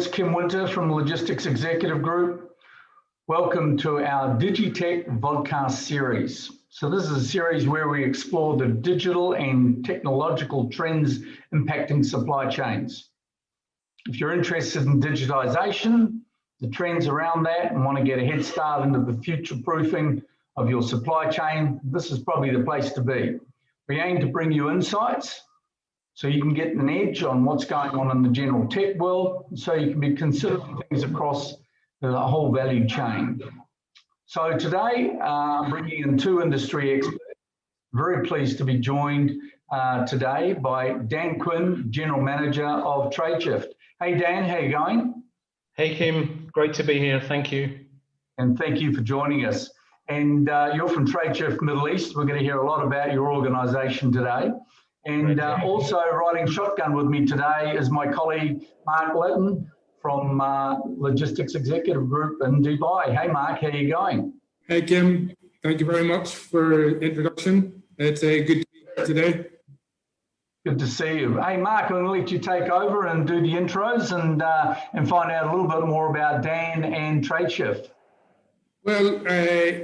it's Kim Winter from Logistics Executive Group. Welcome to our Digitech Vodcast series. So this is a series where we explore the digital and technological trends impacting supply chains. If you're interested in digitization, the trends around that, and want to get a head start into the future proofing of your supply chain, this is probably the place to be. We aim to bring you insights so you can get an edge on what's going on in the general tech world, so you can be considering things across the whole value chain. So today, I'm bringing in two industry experts. Very pleased to be joined today by Dan Quinn, General Manager of Tradeshift. Hey Dan, how are you going? Hey Kim, great to be here, thank you. And thank you for joining us. And you're from Tradeshift Middle East. We're going to hear a lot about your organisation today. And also riding shotgun with me today is my colleague, Mark Lutton from Logistics Executive Group in Dubai. Hey, Mark, how are you going? Hey, Kim. Thank you very much for the introduction. It's a good to be here today. Good to see you. Hey, Mark, I'm going to let you take over and do the intros and find out a little bit more about Dan and Tradeshift. Well,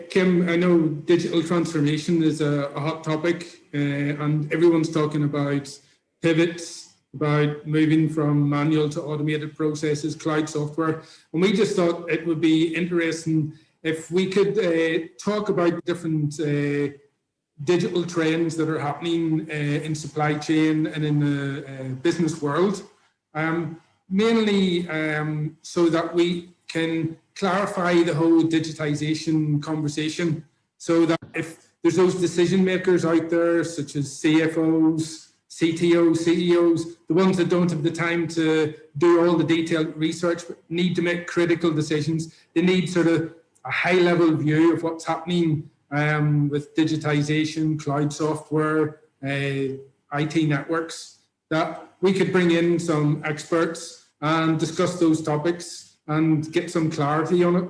Kim, I know digital transformation is a hot topic and everyone's talking about pivots, about moving from manual to automated processes, cloud software. And we just thought it would be interesting if we could talk about different digital trends that are happening in supply chain and in the business world, mainly so that we can clarify the whole digitization conversation, so that if there's those decision makers out there, such as CFOs, CTOs, CEOs, the ones that don't have the time to do all the detailed research, but need to make critical decisions, they need sort of a high level view of what's happening with digitization, cloud software, IT networks, that we could bring in some experts and discuss those topics and get some clarity on it.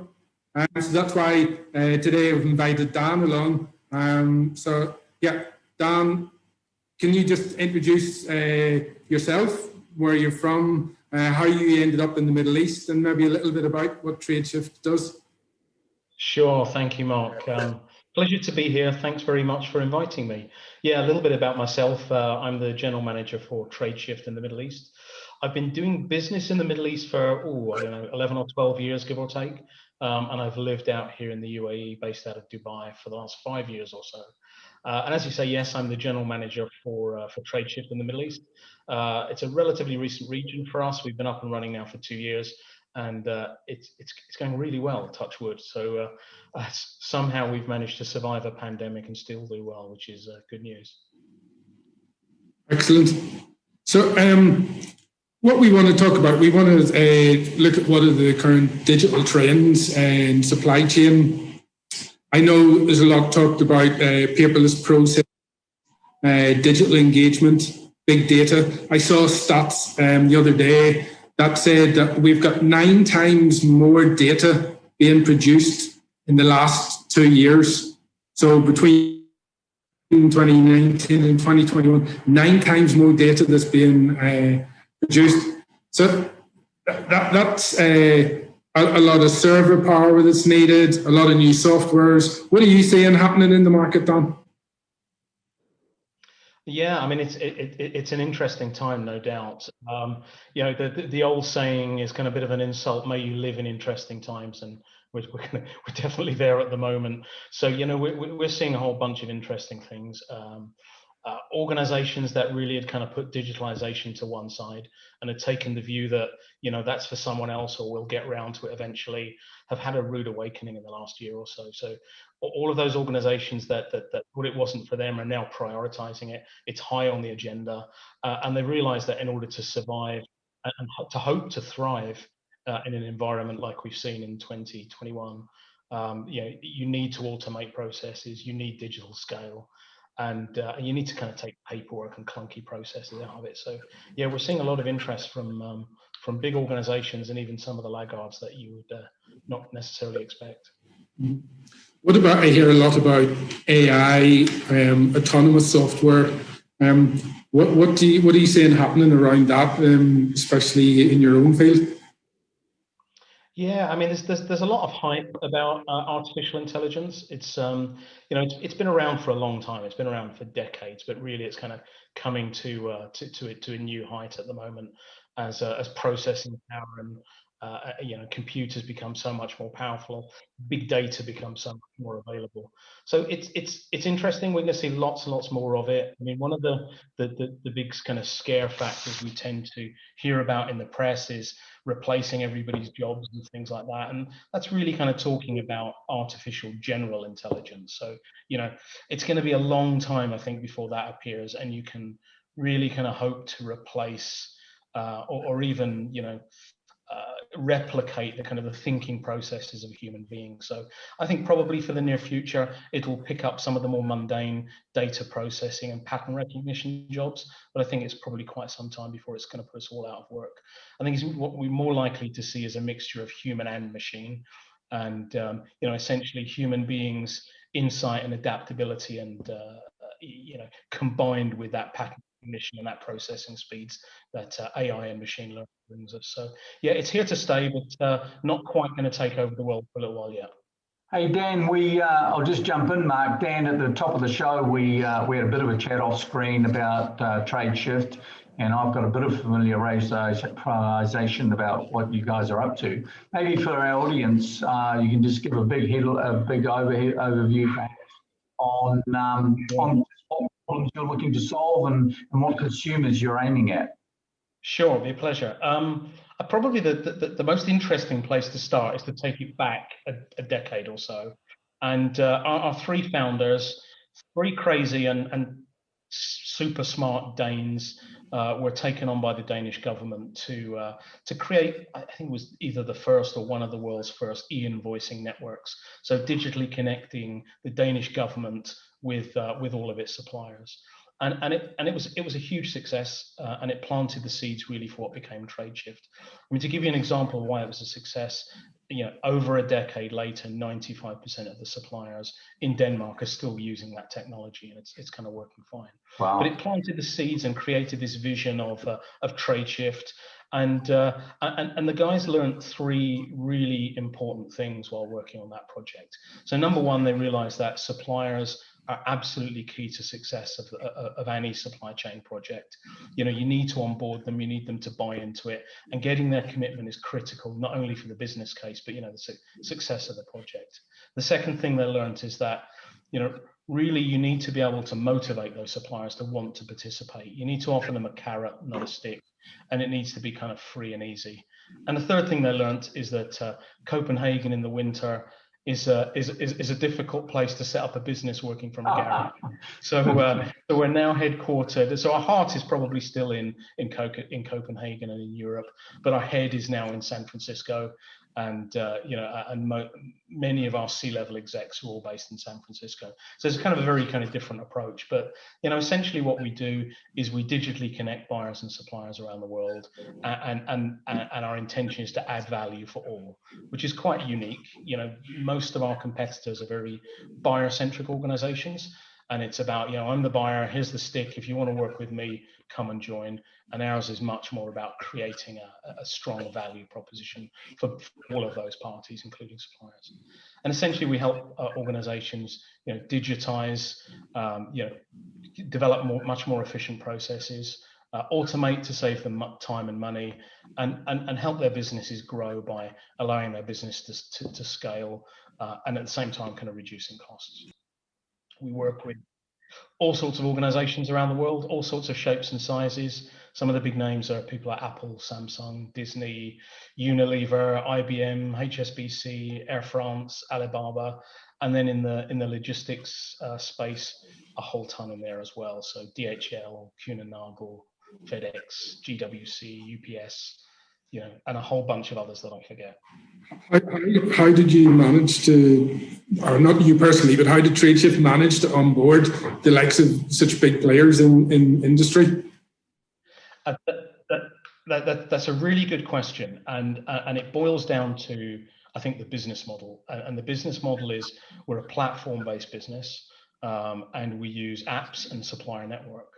So that's why today I've invited Dan along. So yeah, Dan, can you just introduce yourself, where you're from, how you ended up in the Middle East, and maybe a little bit about what Tradeshift does? Sure, thank you, Mark. Pleasure to be here. Thanks very much for inviting me. Yeah, a little bit about myself. I'm the General Manager for Tradeshift in the Middle East. I've been doing business in the Middle East for, 11 or 12 years, give or take. And I've lived out here in the UAE, based out of Dubai, for the last 5 years or so. And as you say, yes, I'm the General Manager for Tradeshift in the Middle East. It's a relatively recent region for us. We've been up and running now for 2 years. And it's going really well, touch wood. So somehow we've managed to survive a pandemic and still do well, which is good news. Excellent. So what we want to talk about, we want to look at what are the current digital trends in supply chain. I know there's a lot talked about paperless process, digital engagement, big data. I saw stats the other day that said that we've got 9 times more data being produced in the last 2 years. So between 2019 and 2021, 9 times more data that's being produced. So that's a lot of server power that's needed, a lot of new softwares. What are you seeing happening in the market, Don? Yeah, I mean, it's an interesting time, no doubt. The old saying is kind of a bit of an insult. May you live in interesting times, and we're definitely there at the moment. So we're seeing a whole bunch of interesting things. Organizations that really had kind of put digitalization to one side and had taken the view that that's for someone else, or we'll get round to it eventually, have had a rude awakening in the last year or so. So all of those organizations that thought it wasn't for them are now prioritizing it. It's high on the agenda, and they realize that in order to survive and to hope to thrive in an environment like we've seen in 2021, you need to automate processes, you need digital scale. And you need to kind of take paperwork and clunky processes out of it. So yeah, we're seeing a lot of interest from big organizations and even some of the laggards that you would not necessarily expect. What about, I hear a lot about AI, autonomous software. What are you seeing happening around that, especially in your own field? Yeah, I mean, there's a lot of hype about artificial intelligence. It's it's been around for a long time. It's been around for decades, but really, it's kind of coming to a new height at the moment as processing power and computers become so much more powerful, big data becomes so much more available. So it's interesting. We're going to see lots and lots more of it. I mean, one of the big kind of scare factors we tend to hear about in the press is replacing everybody's jobs and things like that, and that's really kind of talking about artificial general intelligence. So it's going to be a long time, I think, before that appears, and you can really kind of hope to replace or even replicate the kind of the thinking processes of human beings. So I think probably for the near future, it'll pick up some of the more mundane data processing and pattern recognition jobs. But I think it's probably quite some time before it's going to put us all out of work. I think what we're more likely to see is a mixture of human and machine, and essentially human beings' insight and adaptability, and combined with that pattern recognition and that processing speeds that AI and machine learning brings us. So yeah, it's here to stay, but not quite going to take over the world for a little while yet. Hey Dan, I'll just jump in, Mark. Dan, at the top of the show, we had a bit of a chat off screen about Tradeshift, and I've got a bit of familiarization about what you guys are up to. Maybe for our audience, you can just give a big overview on what problems you're looking to solve and what consumers you're aiming at. Sure, it'll be a pleasure. Probably the most interesting place to start is to take it back a decade or so. And our three founders, three crazy and super smart Danes, were taken on by the Danish government to create, I think it was either the first or one of the world's first e-invoicing networks. So digitally connecting the Danish government with all of its suppliers. And it was a huge success, and it planted the seeds really for what became Tradeshift. I mean, to give you an example of why it was a success, over a decade later, 95% of the suppliers in Denmark are still using that technology, and it's kind of working fine. Wow. But it planted the seeds and created this vision of Tradeshift, and the guys learned three really important things while working on that project. So number one, they realized that suppliers are absolutely key to success of any supply chain project. You need to onboard them, you need them to buy into it, and getting their commitment is critical, not only for the business case, but the success of the project. The second thing they learned is that really you need to be able to motivate those suppliers to want to participate. You need to offer them a carrot, not a stick, and it needs to be kind of free and easy. And the third thing they learned is that Copenhagen in the winter is a difficult place to set up a business working from a garage. So we're now headquartered. So our heart is probably still in Copenhagen and in Europe, but our head is now in San Francisco, and many of our C-level execs are all based in San Francisco. So it's kind of a very kind of different approach. But essentially what we do is we digitally connect buyers and suppliers around the world, and our intention is to add value for all, which is quite unique. Most of our competitors are very buyer-centric organizations, and it's about, I'm the buyer, here's the stick, if you want to work with me, come and join. And ours is much more about creating a strong value proposition for all of those parties, including suppliers. And essentially we help organizations digitize, develop much more efficient processes, automate to save them time and money, and help their businesses grow by allowing their business to scale, and at the same time kind of reducing costs. We work with all sorts of organizations around the world, all sorts of shapes and sizes. Some of the big names are people like Apple, Samsung, Disney, Unilever, IBM, HSBC, Air France, Alibaba, and then in the logistics space, a whole ton in there as well. So DHL, Quinn, FedEx, GWC, UPS, and a whole bunch of others that I forget. How did you manage to, or not you personally, but how did Tradeshift manage to onboard the likes of such big players in industry? That's a really good question, and it boils down to, I think, the business model. And the business model is we're a platform-based business, and we use apps and supplier network.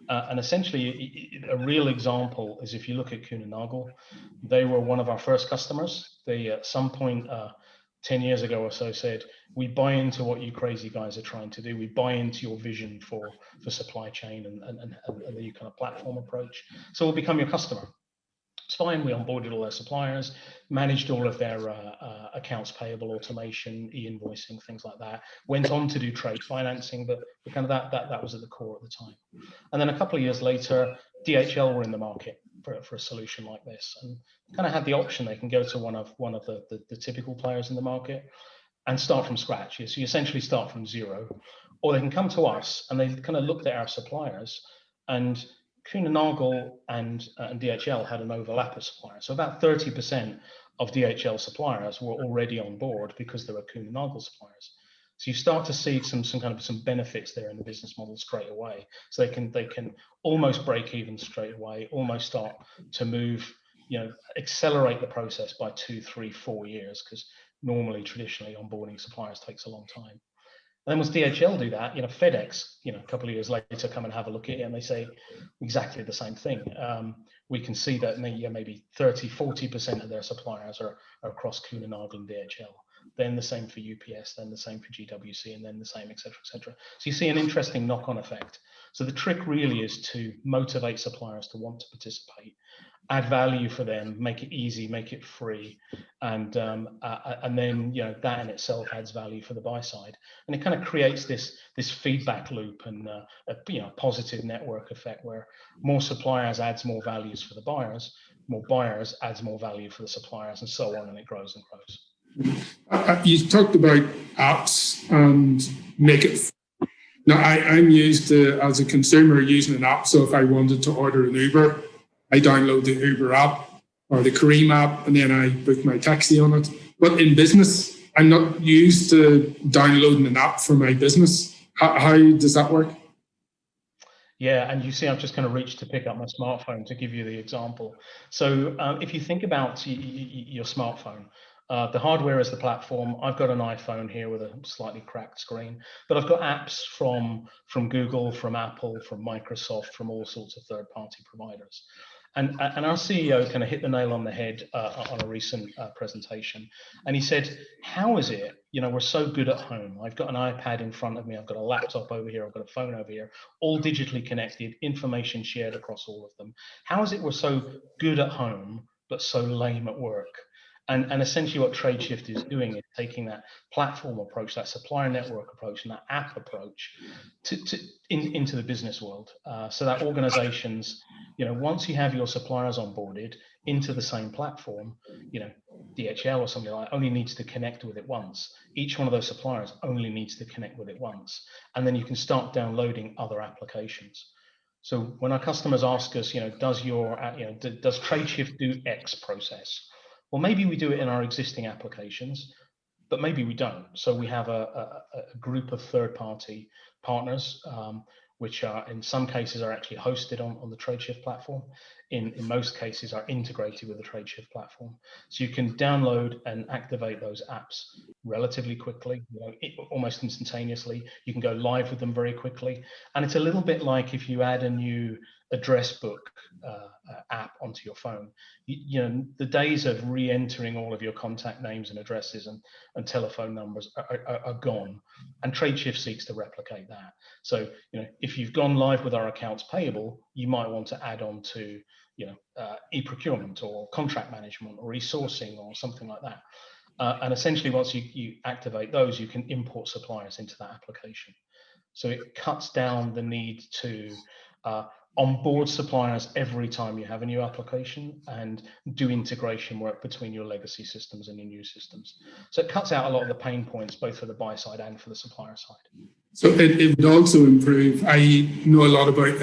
And essentially, a real example is if you look at Quinn & Nagel, they were one of our first customers. They, at some point 10 years ago or so, said, we buy into what you crazy guys are trying to do. We buy into your vision for supply chain and the new kind of platform approach. So we'll become your customer. It's fine. We onboarded all their suppliers, managed all of their accounts payable automation, e-invoicing, things like that. Went on to do trade financing, but kind of that was at the core at the time. And then a couple of years later, DHL were in the market for a solution like this, and kind of had the option. They can go to one of the typical players in the market and start from scratch. So you essentially start from zero, or they can come to us and they kind of looked at our suppliers, and Quinn & Nagel and DHL had an overlap of suppliers. So about 30% of DHL suppliers were already on board because they were Quinn & Nagel suppliers. So you start to see some benefits there in the business model straight away. So they can almost break even straight away, almost start to move, accelerate the process by 2, 3, 4 years, because normally, traditionally, onboarding suppliers takes a long time. And then once DHL do that, FedEx, a couple of years later, come and have a look at it, and they say exactly the same thing. We can see that maybe 30, 40% of their suppliers are across Quinn & Nagel and DHL. Then the same for UPS, then the same for GWC, and then the same, et cetera, et cetera. So you see an interesting knock-on effect. So the trick really is to motivate suppliers to want to participate, add value for them, make it easy, make it free, and then that in itself adds value for the buy side, and it kind of creates this feedback loop and a positive network effect where more suppliers adds more values for the buyers, more buyers adds more value for the suppliers, and so on, and it grows and grows. You talked about apps and make it. Now, I'm used to, as a consumer, using an app. So if I wanted to order an Uber, I download the Uber app or the Careem app, and then I book my taxi on it. But in business, I'm not used to downloading an app for my business. How does that work? Yeah, and you see, I've just kind of reached to pick up my smartphone to give you the example. So if you think about your smartphone, the hardware is the platform. I've got an iPhone here with a slightly cracked screen, but I've got apps from Google, from Apple, from Microsoft, from all sorts of third-party providers. And our CEO kind of hit the nail on the head on a recent presentation. And he said, how is it, we're so good at home. I've got an iPad in front of me. I've got a laptop over here. I've got a phone over here, all digitally connected, information shared across all of them. How is it we're so good at home, but so lame at work? And essentially what Tradeshift is doing is taking that platform approach, that supplier network approach, and that app approach into the business world. So that organizations, once you have your suppliers onboarded into the same platform, DHL or something like that only needs to connect with it once. Each one of those suppliers only needs to connect with it once. And then you can start downloading other applications. So when our customers ask us, does Tradeshift do X process? Well, maybe we do it in our existing applications, but maybe we don't. So we have a group of third-party partners, which are in some cases are actually hosted on the Tradeshift platform. In most cases are integrated with the Tradeshift platform. So you can download and activate those apps relatively quickly, almost instantaneously. You can go live with them very quickly. And it's a little bit like if you add a new address book app onto your phone. The days of re-entering all of your contact names and addresses and telephone numbers are gone, and Tradeshift seeks to replicate that. So if you've gone live with our accounts payable, you might want to add on to e-procurement or contract management or e-sourcing or something like that. And essentially once you activate those, you can import suppliers into that application. So it cuts down the need to onboard suppliers every time you have a new application and do integration work between your legacy systems and your new systems. So it cuts out a lot of the pain points, both for the buy side and for the supplier side. So it would also improve. I know a lot about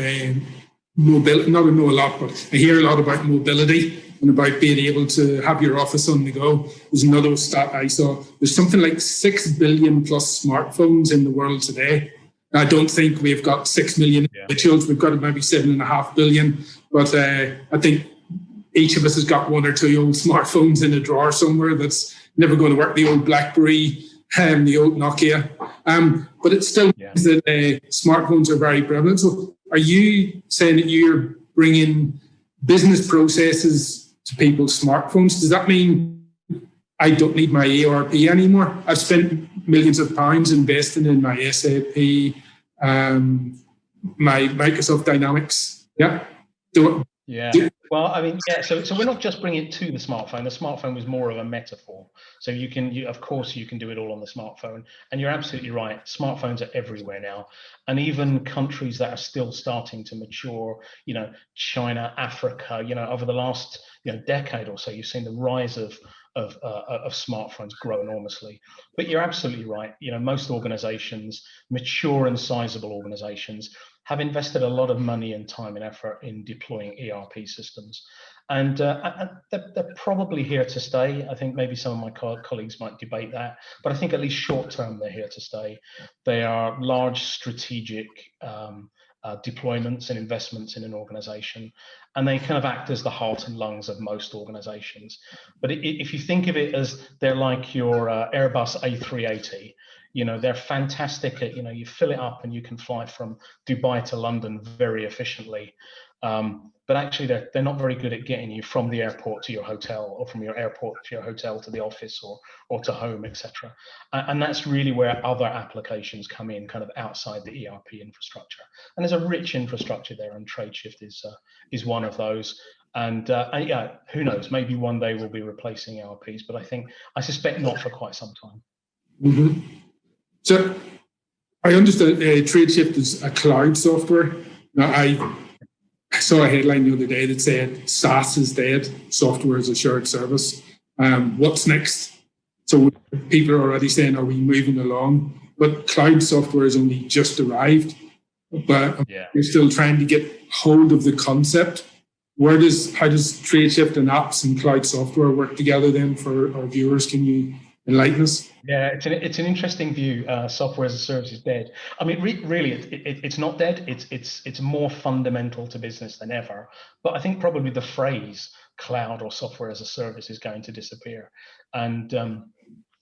mobility, not know a lot, but I hear a lot about mobility and about being able to have your office on the go. There's another stat I saw. There's something like 6 billion plus smartphones in the world today. I don't think we've got 6 million individuals. We've got maybe 7.5 billion. But I think each of us has got one or two old smartphones in a drawer somewhere that's never going to work, the old BlackBerry, the old Nokia. But it still means that smartphones are very prevalent. So are you saying that you're bringing business processes to people's smartphones? Does that mean I don't need my ERP anymore? I've spent millions of pounds investing in my SAP, my Microsoft Dynamics. Yeah. Well, I mean, so we're not just bringing it to the smartphone. The smartphone was more of a metaphor. So of course, you can do it all on the smartphone. And you're absolutely right. Smartphones are everywhere now. And even countries that are still starting to mature, China, Africa, over the last decade or so, you've seen the rise of smartphones grow enormously. But you're absolutely right. Most organizations, mature and sizable organizations, have invested a lot of money and time and effort in deploying ERP systems. And they're probably here to stay. I think maybe some of my colleagues might debate that, but I think at least short term, they're here to stay. They are large strategic deployments and investments in an organization, and they kind of act as the heart and lungs of most organizations. But if you think of it as they're like your Airbus A380, they're fantastic at, you fill it up and you can fly from Dubai to London very efficiently. But actually, they're not very good at getting you from the airport to your hotel, or from your airport to your hotel to the office, or to home, etc. And that's really where other applications come in, kind of outside the ERP infrastructure. And there's a rich infrastructure there, and Tradeshift is one of those. And who knows? Maybe one day we'll be replacing ERPs, but I suspect not for quite some time. Mm-hmm. So I understand Tradeshift is a cloud software. Now, I saw a headline the other day that said SaaS is dead, software as a shared service. What's next? So people are already saying, are we moving along? But cloud software has only just arrived, but we're still trying to get hold of the concept. How does Tradeshift and apps and cloud software work together then for our viewers? Can you enlighten us? Yeah, it's an interesting view. Software as a service is dead. I mean, really, it's not dead. It's more fundamental to business than ever. But I think probably the phrase cloud or software as a service is going to disappear. And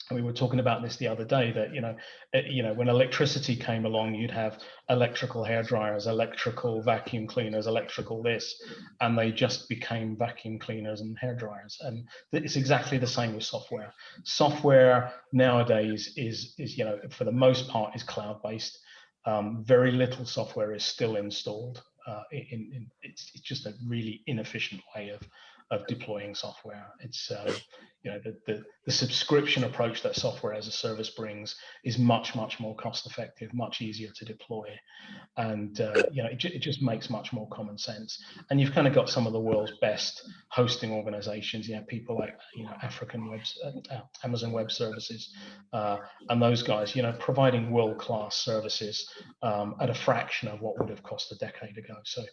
we were talking about this the other day, that when electricity came along, you'd have electrical hairdryers, electrical vacuum cleaners, electrical this, and they just became vacuum cleaners and hairdryers. And it's exactly the same with software. Software nowadays is for the most part is cloud-based. Very little software is still installed. It's just a really inefficient way of deploying software. It's the subscription approach that software as a service brings is much more cost effective, much easier to deploy, and it just makes much more common sense. And you've kind of got some of the world's best hosting organizations, people like Amazon Web Services, and those guys, providing world-class services at a fraction of what would have cost a decade ago. So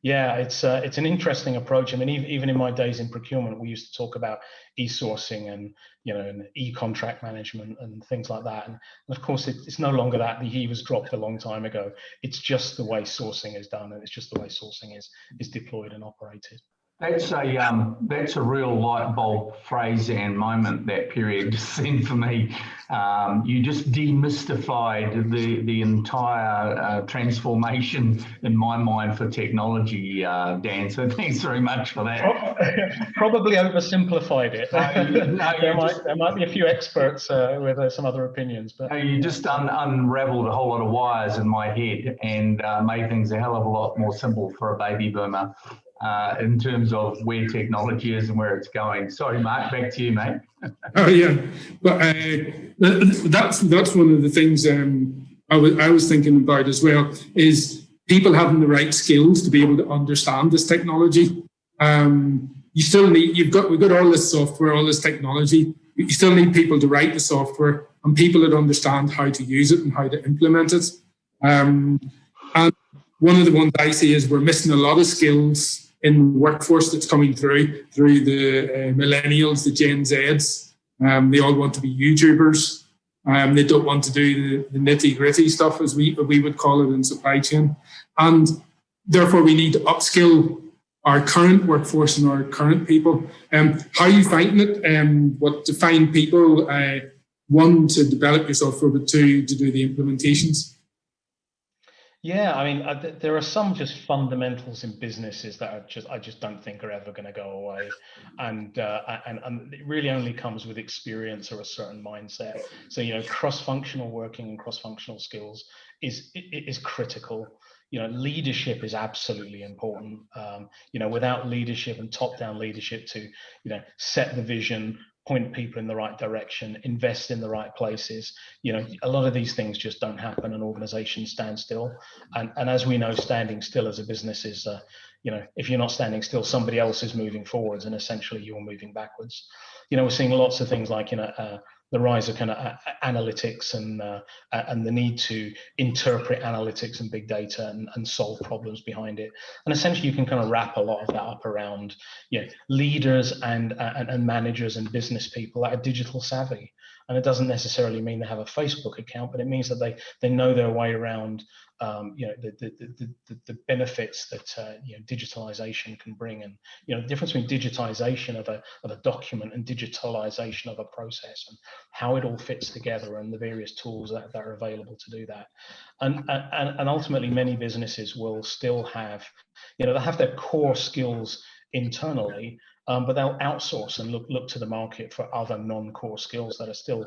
yeah, it's an interesting approach. I mean, even in my days in procurement, we used to talk about e-sourcing and and e-contract management and things like that. And of course, it's no longer that. The E was dropped a long time ago. It's just the way sourcing is done, and it's just the way sourcing is deployed and operated. That's a real light bulb phrase and moment, that period just seemed for me. You just demystified the entire transformation in my mind for technology, Dan. So thanks very much for that. Probably oversimplified it. There might be a few experts with some other opinions, but you just unraveled a whole lot of wires in my head and made things a hell of a lot more simple for a baby boomer. In terms of where technology is and where it's going. Sorry, Mark, back to you, mate. Oh yeah, but that's one of the things I was thinking about as well, is people having the right skills to be able to understand this technology. You still need, we've got all this software, all this technology. You still need people to write the software and people that understand how to use it and how to implement it. And one of the ones I see is we're missing a lot of skills in the workforce that's coming through the millennials, the Gen Zs. They all want to be YouTubers. They don't want to do the nitty-gritty stuff, as we would call it in supply chain. And therefore, we need to upskill our current workforce and our current people. How are you finding it? What to find people, one, to develop your software, but two, to do the implementations? Yeah, I mean, there are some just fundamentals in businesses that I just don't think are ever going to go away, and it really only comes with experience or a certain mindset. So cross-functional working and cross-functional skills is critical. Leadership is absolutely important. Without leadership and top-down leadership to set the vision, point people in the right direction, invest in the right places. A lot of these things just don't happen, and organizations stand still. And as we know, standing still as a business is, if you're not standing still, somebody else is moving forwards, and essentially you're moving backwards. We're seeing lots of things like, the rise of kind of analytics and the need to interpret analytics and big data and solve problems behind it. And essentially, you can kind of wrap a lot of that up around leaders and managers and business people that are digital savvy. And it doesn't necessarily mean they have a Facebook account, but it means that they know their way around the benefits that digitalization can bring, and the difference between digitization of a document and digitalization of a process, and how it all fits together, and the various tools that are available to do that. And ultimately, many businesses will still have, they have their core skills internally, but they'll outsource and look to the market for other non-core skills that are still,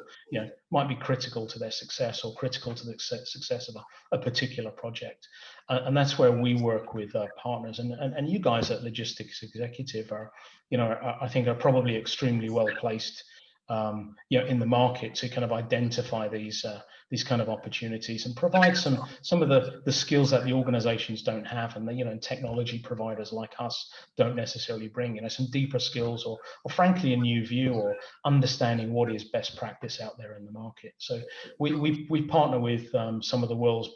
might be critical to their success or critical to the success of a particular project. And that's where we work with partners. And you guys at Logistics Executive are, I think are probably extremely well placed, in the market to kind of identify these kind of opportunities and provide some of the skills that the organizations don't have, and and technology providers like us don't necessarily bring, some deeper skills or frankly a new view or understanding what is best practice out there in the market. So we partner with some of the world's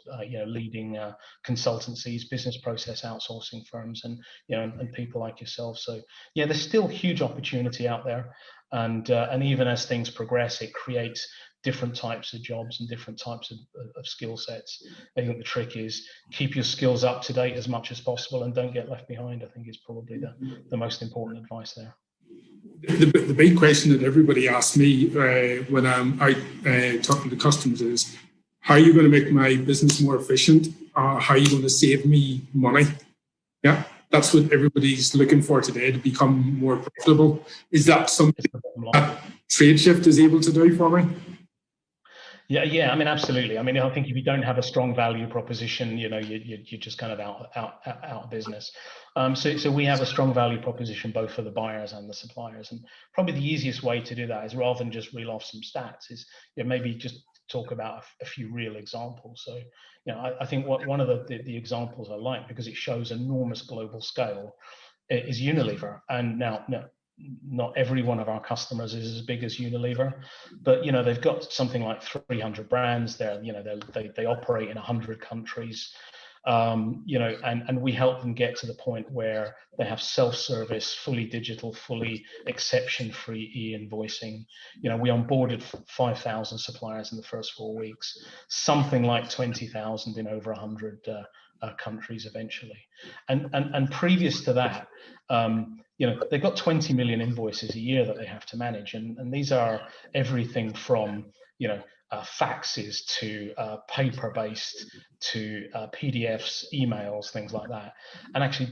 leading consultancies, business process outsourcing firms, and and people like yourself. So there's still huge opportunity out there. And even as things progress, it creates different types of jobs and different types of skill sets. I think the trick is keep your skills up to date as much as possible and don't get left behind. I think is probably the most important advice there. The big question that everybody asks me when I'm out talking to customers is, how are you going to make my business more efficient? How are you going to save me money? Yeah. That's what everybody's looking for today, to become more profitable. Is that something that Tradeshift is able to do for me? Yeah. I mean, absolutely. I mean, I think if you don't have a strong value proposition, you're just kind of out of business. So we have a strong value proposition both for the buyers and the suppliers. And probably the easiest way to do that is, rather than just reel off some stats, is maybe just talk about a few real examples. So I think one of the examples I like, because it shows enormous global scale, is Unilever. And now not every one of our customers is as big as Unilever, but they've got something like 300 brands. They operate in 100 countries. And we help them get to the point where they have self-service, fully digital, fully exception-free e-invoicing. We onboarded 5,000 suppliers in the first 4 weeks, something like 20,000 in over 100 countries eventually. And previous to that, they've got 20 million invoices a year that they have to manage. And these are everything from, faxes to paper-based to PDFs, emails, things like that. And actually,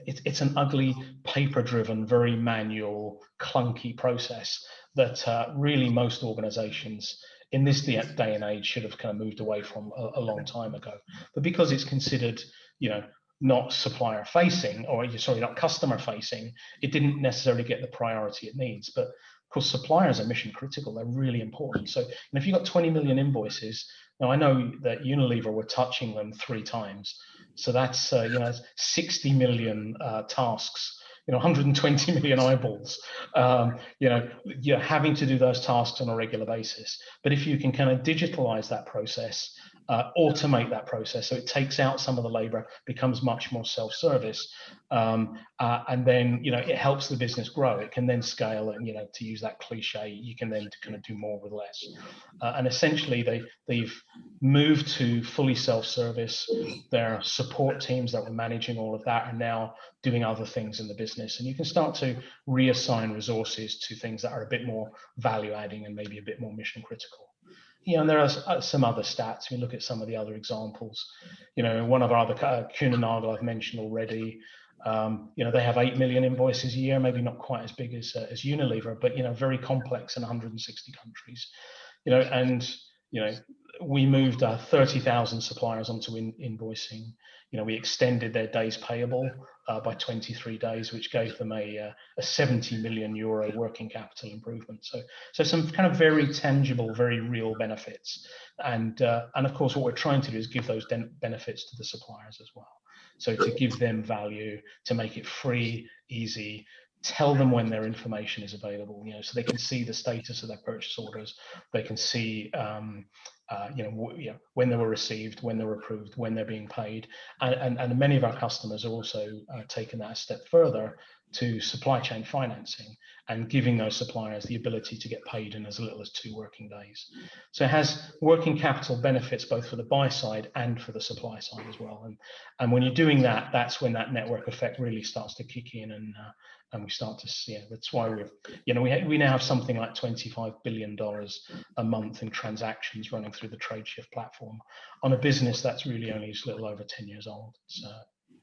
it's an ugly, paper-driven, very manual, clunky process that really most organizations in this day and age should have kind of moved away from a long time ago. But because it's considered, not supplier facing, or sorry, not customer facing, it didn't necessarily get the priority it needs. But of course, suppliers are mission critical. They're really important. So if you've got 20 million invoices, now I know that Unilever were touching them 3 times. So that's, 60 million tasks, 120 million eyeballs, you're having to do those tasks on a regular basis. But if you can kind of digitalize that process, automate that process, so it takes out some of the labor, becomes much more self-service, and then it helps the business grow. It can then scale, and to use that cliche, you can then kind of do more with less. And essentially, they've moved to fully self-service. Their support teams that were managing all of that are now doing other things in the business, and you can start to reassign resources to things that are a bit more value-adding and maybe a bit more mission critical. and there are some other stats. We look at some of the other examples. One of our other, Quinn I've mentioned already. They have 8 million invoices a year, maybe not quite as big as Unilever, but very complex in 160 countries. We moved 30,000 suppliers onto invoicing. We extended their days payable by 23 days, which gave them a 70 million euro working capital improvement. So some kind of very tangible, very real benefits. And of course, what we're trying to do is give those benefits to the suppliers as well. So to give them value, to make it free, easy, tell them when their information is available, so they can see the status of their purchase orders. They can see, when they were received, when they were approved, when they're being paid. And many of our customers are also taking that a step further to supply chain financing and giving those suppliers the ability to get paid in as little as 2 working days. So it has working capital benefits both for the buy side and for the supply side as well. And when you're doing that, that's when that network effect really starts to kick in, and we start to see it. That's why we now have something like $25 billion a month in transactions running through the Tradeshift platform on a business that's really only just a little over 10 years old. So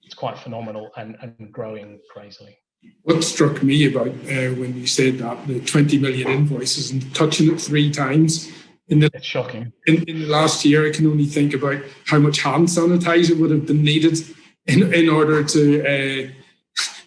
it's quite phenomenal and growing crazily. What struck me about when you said that, the 20 million invoices and touching it 3 times, it's shocking. In the last year, I can only think about how much hand sanitizer would have been needed in order to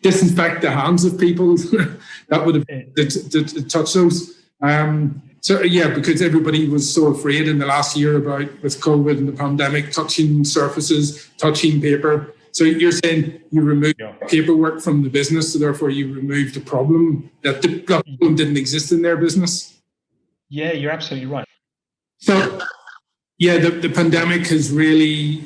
disinfect the hands of people that would have to touch those. Because everybody was so afraid in the last year about with COVID and the pandemic, touching surfaces, touching paper. So you're saying you removed paperwork from the business, so therefore you removed the problem, that the problem didn't exist in their business? Yeah, you're absolutely right. So, the pandemic has really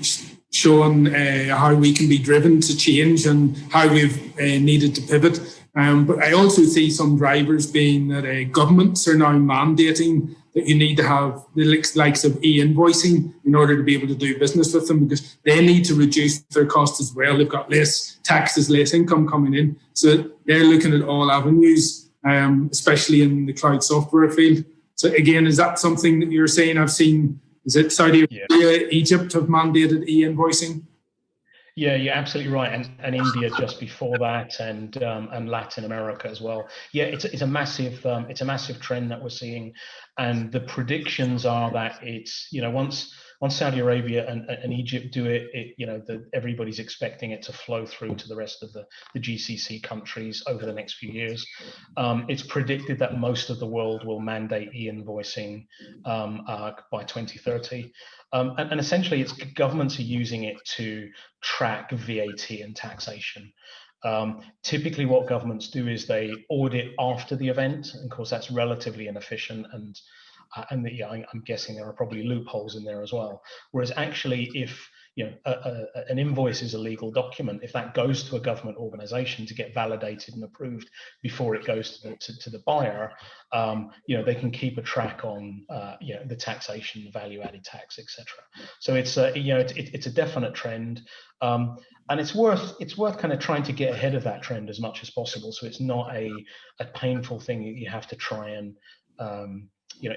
shown how we can be driven to change and how we've needed to pivot. But I also see some drivers being that governments are now mandating that you need to have the likes of e-invoicing in order to be able to do business with them, because they need to reduce their costs as well. They've got less taxes, less income coming in. So they're looking at all avenues, especially in the cloud software field. So again, is that something that you're saying? I've seen, is it Saudi Arabia, Egypt have mandated e-invoicing? Yeah, you're absolutely right, and India just before that, and Latin America as well. Yeah, it's a massive trend that we're seeing, and the predictions are that it's once Saudi Arabia and Egypt do it, everybody's expecting it to flow through to the rest of the GCC countries over the next few years. It's predicted that most of the world will mandate e-invoicing by 2030. And essentially, it's governments are using it to track VAT and taxation. Typically, what governments do is they audit after the event. And of course, that's relatively inefficient, and I'm guessing there are probably loopholes in there as well. Whereas actually, if an invoice is a legal document, if that goes to a government organization to get validated and approved before it goes to the buyer, they can keep a track on the taxation, the value-added tax, etc. So it's a definite trend, and it's worth kind of trying to get ahead of that trend as much as possible. So it's not a painful thing that you have to try and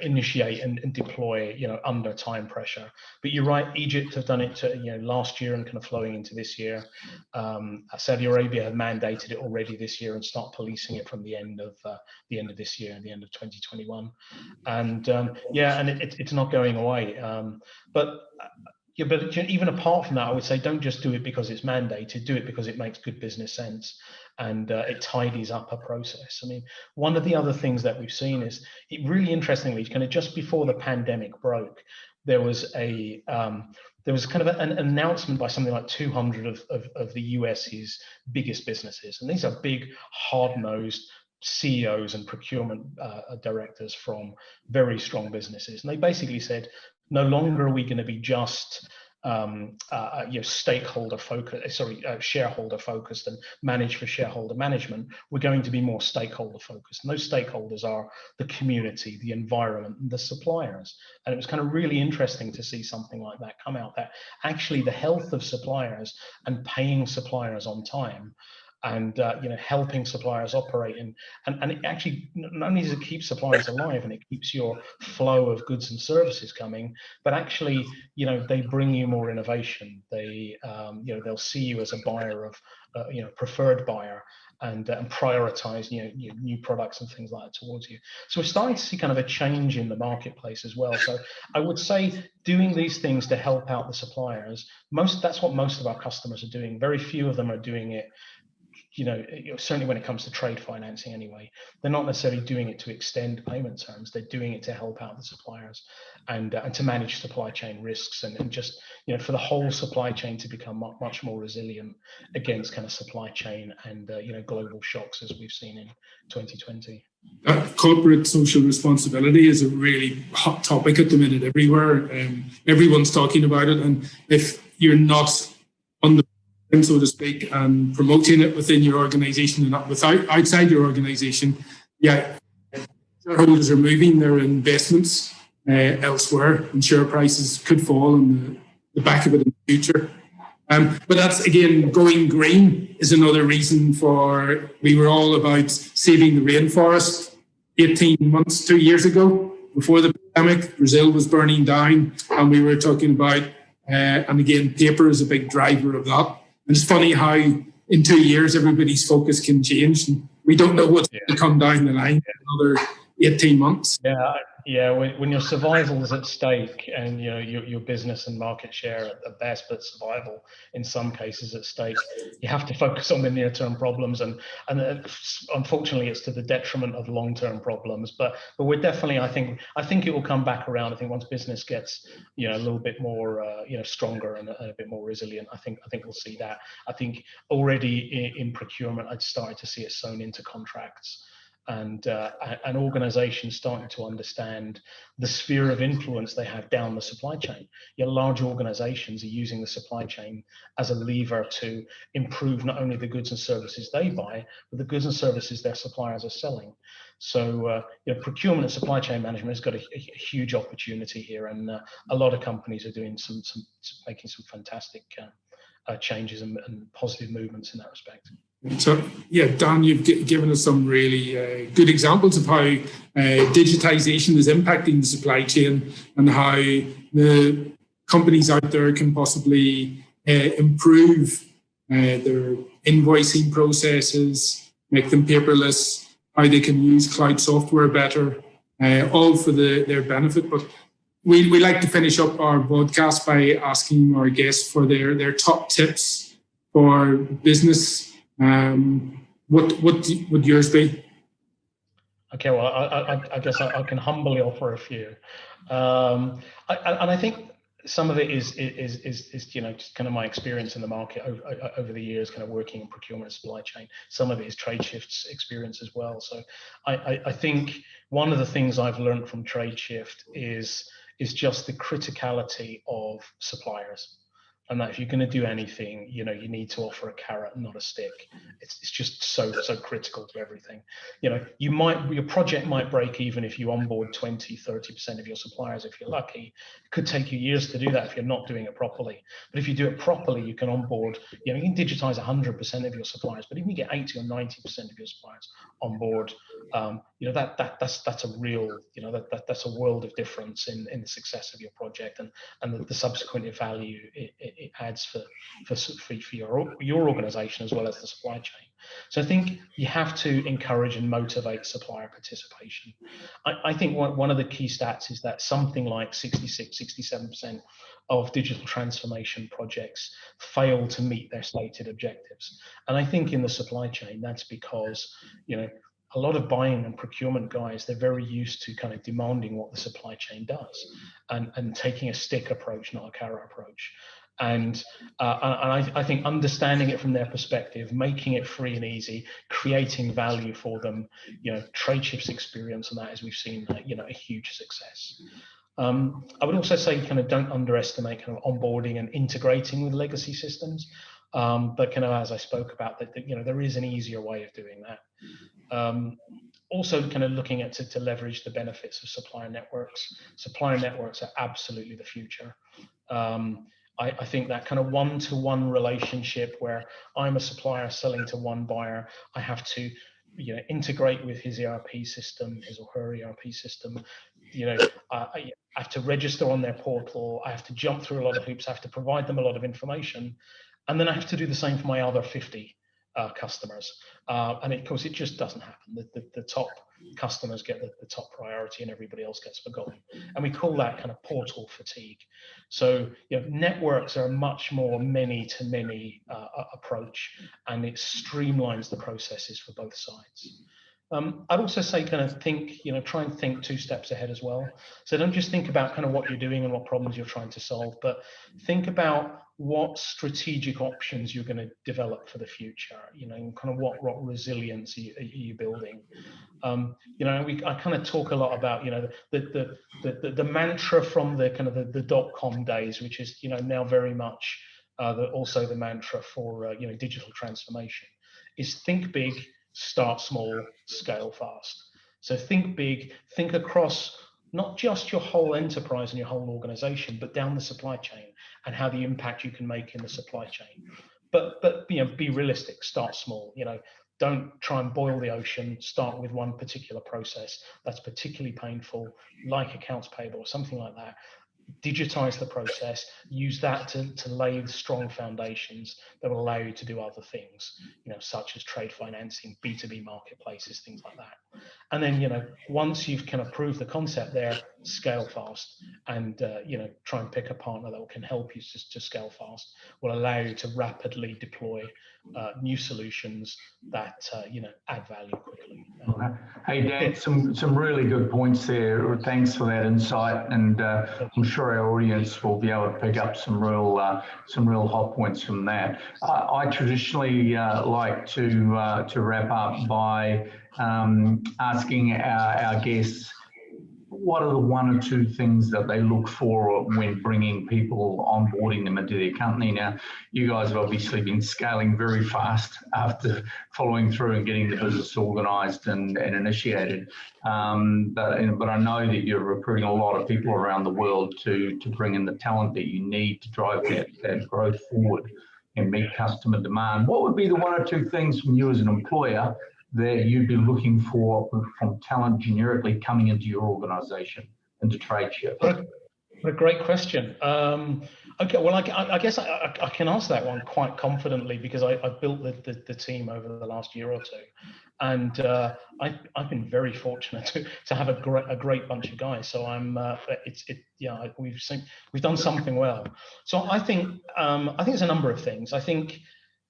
initiate and deploy, under time pressure. But you're right, Egypt have done it last year and kind of flowing into this year. Saudi Arabia have mandated it already this year and start policing it from the end of this year and the end of 2021. And it's not going away. But even apart from that, I would say don't just do it because it's mandated. Do it because it makes good business sense, and it tidies up a process. I mean, one of the other things that we've seen is, really interestingly, kind of just before the pandemic broke, there was kind of an announcement by something like 200 of the US's biggest businesses, and these are big, hard-nosed CEOs and procurement directors from very strong businesses, and they basically said, no longer are we going to be just shareholder focused and manage for shareholder management. We're going to be more stakeholder focused, and those stakeholders are the community, the environment, and the suppliers. And it was kind of really interesting to see something like that come out, that actually the health of suppliers and paying suppliers on time and helping suppliers operate, and it actually not only does it keep suppliers alive and it keeps your flow of goods and services coming, but actually they bring you more innovation. They they'll see you as a buyer of preferred buyer, and prioritize new products and things like that towards you. So we're starting to see kind of a change in the marketplace as well. So I would say doing these things to help out the suppliers, that's what most of our customers are doing. Very few of them are doing it, certainly when it comes to trade financing anyway. They're not necessarily doing it to extend payment terms. They're doing it to help out the suppliers and to manage supply chain risks and just, for the whole supply chain to become much more resilient against kind of supply chain and, global shocks as we've seen in 2020. Corporate social responsibility is a really hot topic at the minute everywhere. Everyone's talking about it. And if you're not on the so to speak, and promoting it within your organization and not outside your organization, shareholders are moving their investments elsewhere, and share prices could fall on the back of it in the future. But that's, again, going green is another reason for, we were all about saving the rainforest 18 months, 2 years ago, before the pandemic. Brazil was burning down, and we were talking about, and again, paper is a big driver of that. And it's funny how in 2 years everybody's focus can change, and we don't know what's going to come down the line in another 18 months. When your survival is at stake, and your business and market share at best, but survival in some cases at stake, you have to focus on the near-term problems, and unfortunately it's to the detriment of long-term problems. But we're definitely, I think it will come back around. I think once business gets a little bit more stronger and a bit more resilient, I think we'll see that. I think already in procurement I'd started to see it sewn into contracts. And organizations starting to understand the sphere of influence they have down the supply chain. Large organizations are using the supply chain as a lever to improve not only the goods and services they buy, but the goods and services their suppliers are selling. So procurement and supply chain management has got a huge opportunity here, and a lot of companies are doing making some fantastic changes and positive movements in that respect. So, Dan, you've given us some really good examples of how digitization is impacting the supply chain, and how the companies out there can possibly improve their invoicing processes, make them paperless, how they can use cloud software better, all for their benefit. But we like to finish up our podcast by asking our guests for their top tips for business. What would yours be? Okay, well, I guess I can humbly offer a few, and I think some of it is just kind of my experience in the market over the years, kind of working in procurement and supply chain. Some of it is Tradeshift's experience as well. So I think one of the things I've learned from Tradeshift is just the criticality of suppliers. And that if you're going to do anything, you need to offer a carrot and not a stick. It's just so critical to everything. Your project might break even if you onboard 20-30% of your suppliers if you're lucky. It could take you years to do that if you're not doing it properly. But if you do it properly, you can onboard. You can digitize 100% of your suppliers. But if you get 80 or 90% of your suppliers on board, that's a real, that's a world of difference in the success of your project and the subsequent value it adds for your organization as well as the supply chain. So I think you have to encourage and motivate supplier participation. I think one of the key stats is that something like 66-67% of digital transformation projects fail to meet their stated objectives. And I think in the supply chain, that's because a lot of buying and procurement guys, they're very used to kind of demanding what the supply chain does and taking a stick approach, not a carrot approach. And I think understanding it from their perspective, making it free and easy, creating value for them, Tradeshift's experience on that, as we've seen, a huge success. I would also say kind of don't underestimate kind of onboarding and integrating with legacy systems. But kind of as I spoke about, that there is an easier way of doing that. Also kind of looking at to leverage the benefits of supplier networks. Supplier networks are absolutely the future. I think that kind of one-to-one relationship where I'm a supplier selling to one buyer, I have to, integrate with his ERP system, his or her ERP system. I have to register on their portal. I have to jump through a lot of hoops. I have to provide them a lot of information, and then I have to do the same for my other 50 customers. And of course, it just doesn't happen. The top customers get the top priority, and everybody else gets forgotten. And we call that kind of portal fatigue. So networks are a much more many-to-many approach, and it streamlines the processes for both sides. I'd also say kind of try and think 2 steps ahead as well. So don't just think about kind of what you're doing and what problems you're trying to solve, but think about what strategic options you're going to develop for the future, and kind of what resilience are you building. I kind of talk a lot about, the mantra from the kind of the dot-com days, which is, now very much also the mantra for, digital transformation, is think big, start small, scale fast. So think big, think across not just your whole enterprise and your whole organization, but down the supply chain and how the impact you can make in the supply chain. But be realistic, start small. Don't try and boil the ocean. Start with one particular process that's particularly painful, like accounts payable or something like that. Digitize the process, use that to lay strong foundations that will allow you to do other things, such as trade financing, B2B marketplaces, things like that. And then, once you've kind of proved the concept there, scale fast and, try and pick a partner that can help you to scale fast, will allow you to rapidly deploy new solutions that, add value quickly. Hey, Dan, some really good points there. Thanks for that insight. And I'm sure our audience will be able to pick up some real hot points from that. I traditionally like to wrap up by asking our guests, what are the 1 or 2 things that they look for when bringing people, onboarding them into their company? Now, you guys have obviously been scaling very fast after following through and getting the business organised and initiated. But I know that you're recruiting a lot of people around the world to bring in the talent that you need to drive that growth forward and meet customer demand. What would be the 1 or 2 things from you as an employer that you'd be looking for from talent generically coming into your organisation, into Tradeshift? What a great question. Okay, well, I guess I can answer that one quite confidently because I built the team over the last year or 2, and I've been very fortunate to have a great bunch of guys. So we've done something well. So I think there's a number of things. I think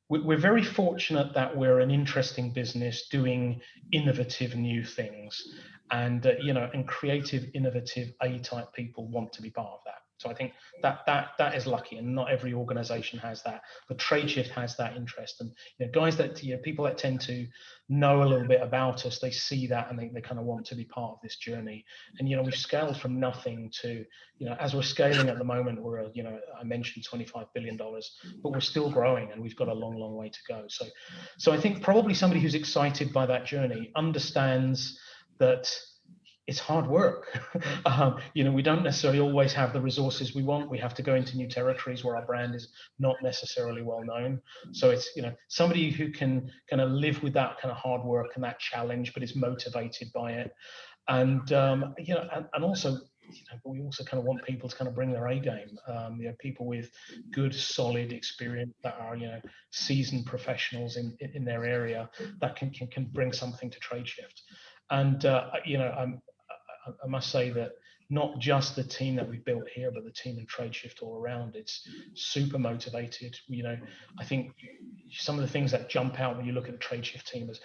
we're very fortunate that we're an interesting business doing innovative new things, and and creative, innovative A-type people want to be part of that. So I think that is lucky, and not every organization has that. But Tradeshift has that interest, and guys that people that tend to know a little bit about us, they see that and they kind of want to be part of this journey. And we've scaled from nothing to as we're scaling at the moment, we're I mentioned $25 billion, but we're still growing, and we've got a long way to go. So I think probably somebody who's excited by that journey understands that it's hard work. We don't necessarily always have the resources we want. We have to go into new territories where our brand is not necessarily well known. So it's somebody who can kind of live with that kind of hard work and that challenge, but is motivated by it. And and also we also kind of want people to kind of bring their A game. People with good, solid experience that are seasoned professionals in their area that can bring something to Tradeshift. And I must say that not just the team that we've built here, but the team in Tradeshift all around, it's super motivated. I think some of the things that jump out when you look at the Tradeshift team is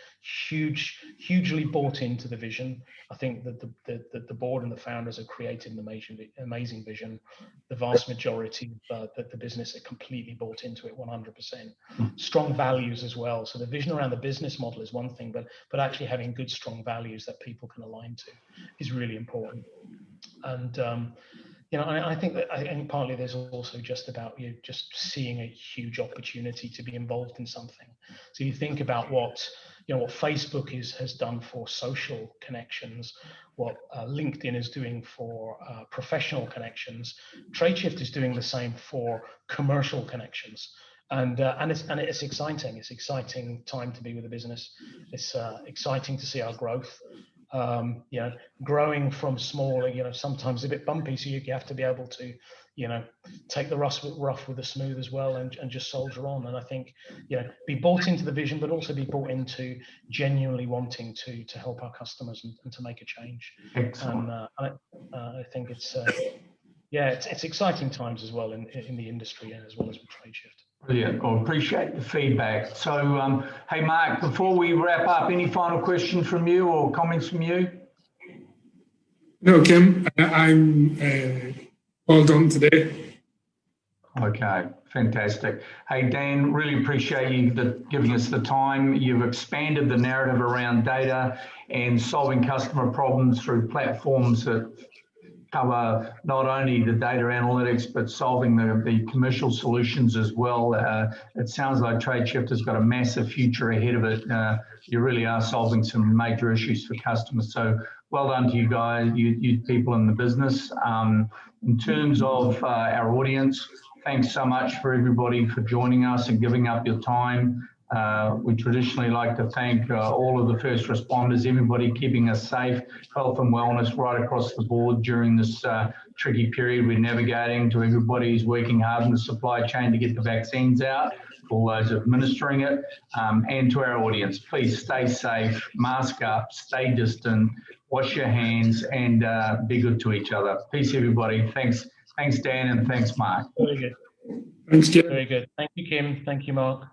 hugely bought into the vision. I think that the board and the founders have created an amazing vision. The vast majority of the business are completely bought into it 100%. Strong values as well. So the vision around the business model is one thing, but actually having good, strong values that people can align to is really important. And I think partly there's also just about just seeing a huge opportunity to be involved in something. So you think about what what Facebook has done for social connections, what LinkedIn is doing for professional connections, Tradeshift is doing the same for commercial connections. And it's exciting. It's exciting time to be with the business. It's exciting to see our growth. Growing from small, sometimes a bit bumpy. So you have to be able to, take the rough with the smooth as well, and just soldier on. And I think, be bought into the vision, but also be bought into genuinely wanting to help our customers and to make a change. Excellent. And I think it's exciting times as well in the industry, and as well as with Tradeshift. Brilliant. I appreciate the feedback. So, hey, Mark, before we wrap up, any final questions from you or comments from you? No, Kim, I'm all done today. Okay, fantastic. Hey, Dan, really appreciate you giving us the time. You've expanded the narrative around data and solving customer problems through platforms that cover not only the data analytics, but solving the commercial solutions as well. It sounds like Tradeshift has got a massive future ahead of it. You really are solving some major issues for customers. So well done to you guys, you people in the business. In terms of our audience, thanks so much for everybody for joining us and giving up your time. We traditionally like to thank all of the first responders, everybody keeping us safe, health and wellness right across the board during this tricky period we're navigating, to everybody who's working hard in the supply chain to get the vaccines out, all those administering it, and to our audience, please stay safe, mask up, stay distant, wash your hands, and be good to each other. Peace, everybody. Thanks, Dan, and thanks, Mark. Very good. Thanks, Kim. Very good. Thank you, Kim. Thank you, Mark.